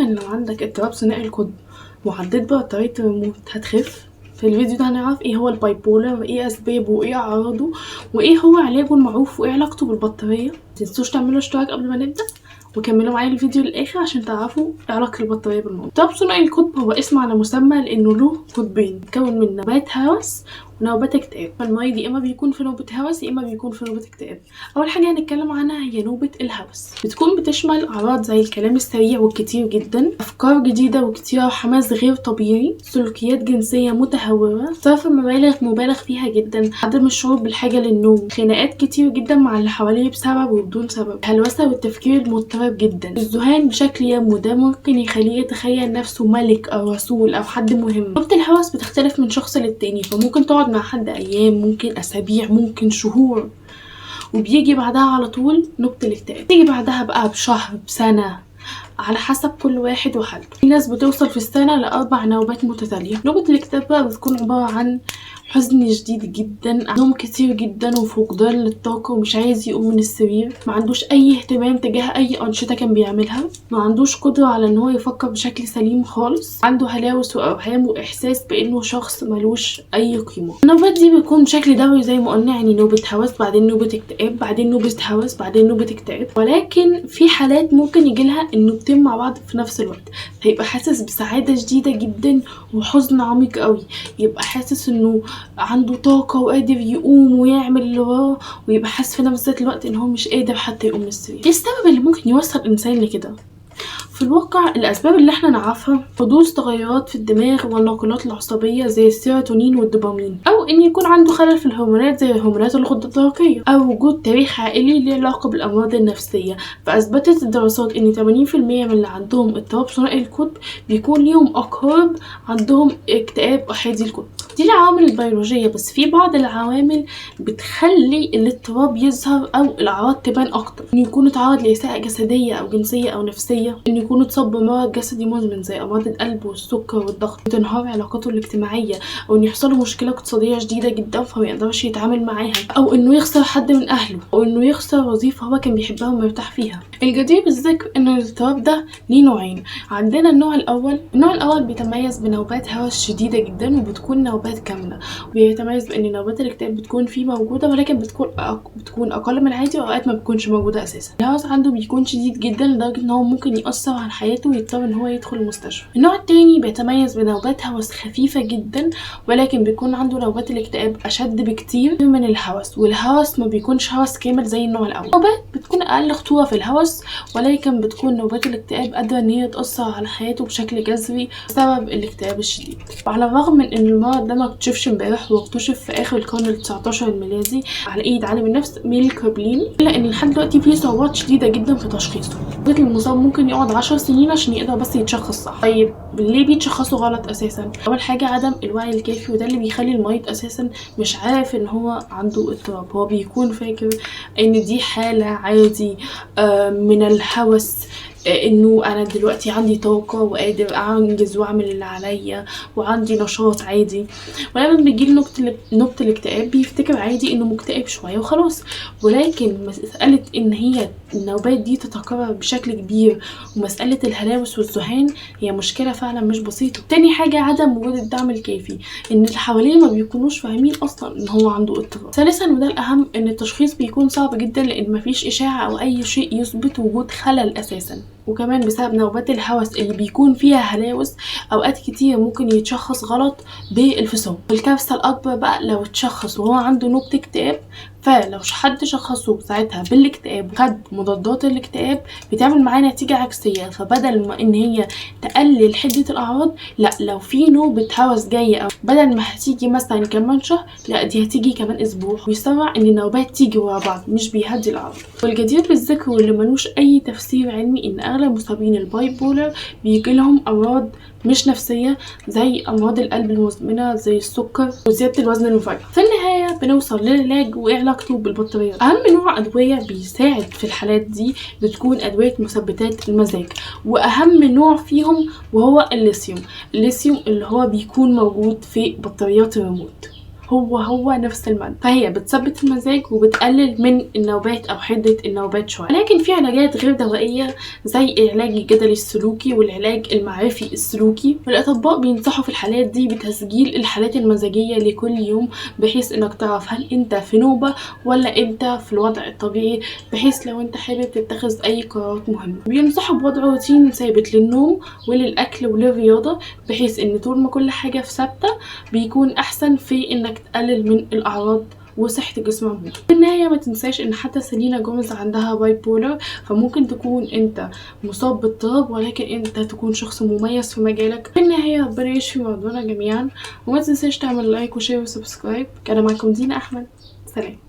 ان لو عندك اضطراب ثنائي القطب وعديت بطارية الريموت هتخف. في الفيديو ده هنعرف ايه هو البايبولر وايه اسبابه وايه اعراضه وايه هو علاجه المعروف وايه علاقته بالبطارية. متنسوش تعملوا اشتراك قبل ما نبدأ وكملوا معايا الفيديو للاخر عشان تعرفوا ايه علاقة البطارية بالموضوع. اضطراب ثنائي القطب هو اسم على مسمى لانه له قطبين بيتكون من نوبات هوس ونوبات اكتئاب. فالمريض يا اما بيكون في نوبة هوس يا اما بيكون في نوبة اكتئاب. اول حاجة هنتكلم عنها هي نوبة الهوس، بتكون بتشمل اعراض زي الكلام السريع والكتير جدا، افكار جديدة وكتيرة وحماس غير طبيعي، سلوكيات جنسية متهورة، صرف مبالغ فيها جدا، عدم الشعور بالحاجة للنوم، خناقات كتير جدا مع اللي حواليه بسبب وبدون سبب، الهلوسة والتفكير المضطرب جدا، الذهان بشكل يومي وده ممكن يخليه يتخيل نفسه ملك او رسول او حد مهم. نوبة الهوس بتختلف من شخص للتاني، فممكن تقعد مع حد ايام، ممكن اسابيع، ممكن شهور، وبيجي بعدها على طول نوبة الاكتئاب. تيجي بعدها بقى بشهر، بسنة، على حسب كل واحد وحالته. في ناس بتوصل في السنة ل4 نوبات متتالية. نوبة الاكتئاب بقى بتكون عبارة عن حزن شديد جدا، نوم كتير جدا وفقدان للطاقة ومش عايز يقوم من السرير، ما عندوش اي اهتمام تجاه اي انشطة كان بيعملها، ما عندوش قدرة على ان هو يفكر بشكل سليم خالص، عنده هلاوس واوهام واحساس بانه شخص ملوش اي قيمة. النوبات دي بتكون بشكل دوري زي ما قلنا، يعني نوبة هوس بعدين نوبة اكتئاب بعدين نوبة هوس بعدين نوبة اكتئاب. ولكن في حالات ممكن يجيلها النوبتين مع بعض في نفس الوقت، فيبقى حاسس بسعادة شديدة جدا وحزن عميق قوي، يبقى حاسس انه عنده طاقة وقادر يقوم ويعمل اللي وراه، ويبقى حاسس في نفس الوقت ان هو مش قادر حتى يقوم من السرير. ايه السبب اللي ممكن يوصل الانسان لكده؟ في الواقع الأسباب اللي احنا نعرفها حدوث تغيرات في الدماغ والناقلات العصبية زي السيروتونين والدوبامين، أو إن يكون عنده خلل في الهرمونات زي هرمونات الغدة الدرقية، أو وجود تاريخ عائلي له علاقة بالأمراض النفسية. فأثبتت الدراسات إن 80% من اللي عندهم اضطراب ثنائي القطب بيكون ليهم أقارب عندهم اكتئاب أحادي القطب. دي العوامل البيولوجية، بس في بعض العوامل بتخلي الاضطراب يظهر أو الأعراض تبان أكتر. إنه يكون اتعرض لإساءة جسدية أو جنسية أو نفسية، إنه يكون اتصاب بمرض جسدي مزمن زي أمراض القلب والسكر والضغط، تنهار علاقاته الاجتماعية، أو إنه يحصل له مشكلة اقتصادية شديدة جدا فما يقدرش يتعامل معاها، أو إنه يخسر حد من أهله، أو إنه يخسر وظيفة هو كان بيحبها ومرتاح فيها. الجدير بالذكر إن الاضطراب ده ليه نوعين. عندنا النوع الأول بيتميز بنوبات هوس شديدة جدا وبتكون نوبات كاملة، وبيتميز بإن نوبات الاكتئاب بتكون فيه موجودة ولكن بتكون أقل من العادي وأوقات ما بتكونش موجودة أساسا. الهوس عنده بيكون شديد جدا لدرجة إن هو ممكن يأثر على حياته ويضطر إن هو يدخل المستشفى. النوع التاني بيتميز بنوبات هوس خفيفة جدا ولكن بيكون عنده نوبات الاكتئاب أشد بكتير من الهوس، والهوس ما بيكونش هوس كامل زي النوع الأول. نوبات بتكون أقل خطورة في الهوس ولكن بتكون نوبات الاكتئاب قادرة إن هي تأثر على حياته بشكل جذري بسبب الاكتئاب الشديد. وعلى الرغم من إن المرض ده ما اكتشفش امبارح واكتشف في آخر القرن ال19 الميلادي على إيد عالم النفس ميل كوبلين، إلا إن لحد دلوقتي فيه صعوبات شديدة جدا في تشخيصه. المصاب ممكن يقعد 10 سنين عشان يقدر بس يتشخص صح. طيب ليه بيتشخصوا غلط اساسا؟ اول حاجه عدم الوعي الكافي، وده اللي بيخلي المريض اساسا مش عارف ان هو عنده اضطراب. هو بيكون فاكر ان دي حاله عادي من الهوس، انه انا دلوقتي عندي طاقه وقادر انجز واعمل اللي عليا وعندي نشاط عادي. ولما بيجيله نوبة الاكتئاب بيفتكر عادي انه مكتئب شويه وخلاص. ولكن مساله ان هي النوبات دي تتكرر بشكل كبير ومساله الهلاوس والذهان هي مشكله فعلا مش بسيطه. تاني حاجه عدم وجود الدعم الكافي، ان اللي حواليه ما بيكونوش فاهمين اصلا ان هو عنده اضطراب. ثالثا وده الاهم، ان التشخيص بيكون صعب جدا لان مفيش اشاعه او اي شيء يثبت وجود خلل اساسا. وكمان بسبب نوبات الهوس اللي بيكون فيها هلاوس اوقات كتير ممكن يتشخص غلط بالفصام. والكارثه الاكبر بقى لو اتشخص وهو عنده نوبة اكتئاب، فلو حد شخصه ساعتها بالاكتئاب وخد مضادات الاكتئاب بتعمل معاه نتيجه عكسيه. فبدل ما ان هي تقلل حده الاعراض، لا، لو في نوبه هوس جايه او بدل ما هتيجي مثلا كمان شهر، لا دي هتيجي كمان اسبوع، ويسرع ان النوبات تيجي ورا بعض مش بيهدي الاعراض. والجدير بالذكر واللي ملوش اي تفسير علمي ان اغلب مصابين الباي بولر بيجي لهم امراض مش نفسية زي أمراض القلب المزمنة زي السكر وزيادة الوزن المفاجئ. في النهاية بنوصل للعلاج وإيه علاقته بالبطاريات. أهم نوع أدوية بيساعد في الحالات دي بتكون أدوية مثبتات المزاج، وأهم نوع فيهم وهو الليثيوم اللي هو بيكون موجود في بطاريات الريموت. هو نفس المادة، فهي بتثبت المزاج وبتقلل من النوبات او حدة النوبات شوية. لكن في علاجات غير دوائية زي العلاج الجدلي السلوكي والعلاج المعرفي السلوكي، والاطباء بينصحوا في الحالات دي بتسجيل الحالات المزاجية لكل يوم، بحيث انك تعرف هل انت في نوبة ولا انت في الوضع الطبيعي، بحيث لو انت حابب تتخذ اي قرارات مهمة. بينصحوا بوضع روتين ثابت للنوم وللاكل وللرياضة، بحيث ان طول ما كل حاجة في ثابتة بيكون احسن في انك تقلل من الاعراض وصحة الجسم عموما. في النهاية ما تنساش ان حتى سيلينا جوميز عندها باي بولر، فممكن تكون انت مصاب باضطراب ولكن انت تكون شخص مميز في مجالك. في النهاية ربنا يشفي مرضانا جميعا، وما تنساش تعمل لايك وشير وسبسكرايب. كان معكم دينا احمد، سلام.